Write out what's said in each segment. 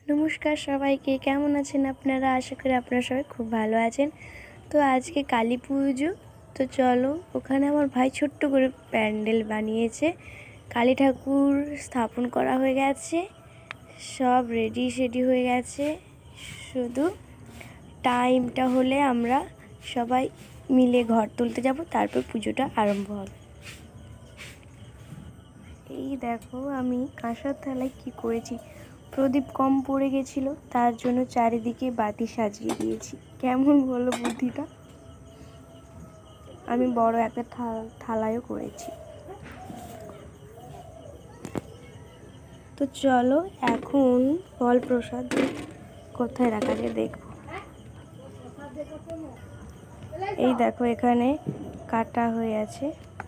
নমস্কার সবাইকে, কেমন আছেন আপনারা? আশা করি আপনারা সবাই খুব ভালো আছেন। তো আজকে কালী পুজো, তো চলো ওখানে আমার ভাই ছোট্ট করে প্যান্ডেল বানিয়েছে। কালী ঠাকুর স্থাপন করা হয়ে গেছে, সব রেডি হয়ে গেছে। শুধু টাইমটা হলে আমরা সবাই মিলে ঘর তুলতে যাব, তারপর পুজোটা আরম্ভ হবে। এই দেখো আমি কাঁসার থালায় কি করেছি, প্রদীপ কম পড়ে গেছিল, তার জন্য চারিদিকে বাতি সাজিয়ে দিয়েছি। কেমন হলো বুদ্ধিটা? আমি বড় একটা থালায়ও করেছি। তো চলো এখন ফল প্রসাদ কোথায় রাখা যায় দেখবো। এই দেখো এখানে কাটা হয়ে আছে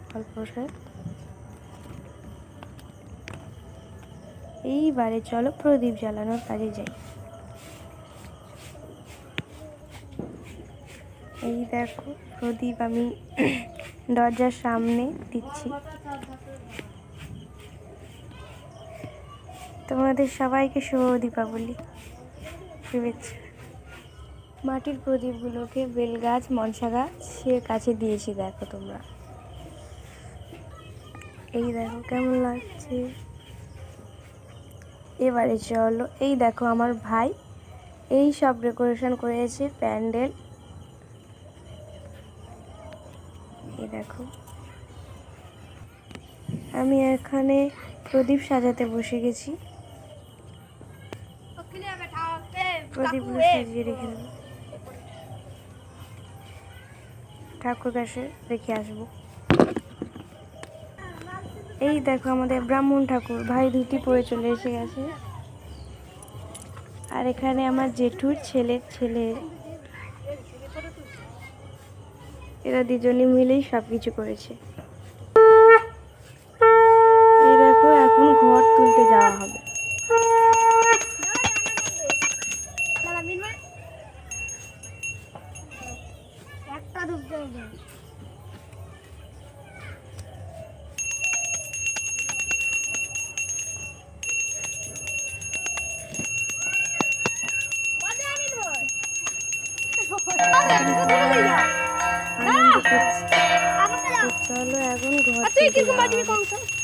ফল প্রসাদ। এইবারে চলো প্রদীপ জ্বালানোর কাজে যাই। এই দেখো প্রদীপ আমি দরজার সামনে দিচ্ছি। তোমাদের সবাইকে শুভ দীপাবলি শুভেচ্ছা। মাটির প্রদীপগুলোকে বেলগাছ মনসা গাছের কাছে দিয়েছি, দেখো তোমরা। এই দেখো কেমন লাগছে। এবারে চলো, এই দেখো আমার ভাই এই সব ডেকোরেশন করেছে প্যান্ডেল। এই দেখো আমি এখানে প্রদীপ সাজাতে বসে গেছি। প্রদীপগুলো সাজিয়ে রেখে দেবো, ঠাকুর কাছে রেখে আসবো। এই দেখো আমাদের ব্রাহ্মণ ঠাকুর ভাই ধুতি পরে চলে এসে গেছে। আর এখানে আমার জেঠুর ছেলের ছেলে, এরা দুজনে মিলেই সব কিছু করেছে। এই দেখো এখন ঘর তুলতে যাওয়া হবে। চলো এখন ঘর তুলতে যাওয়া হবে।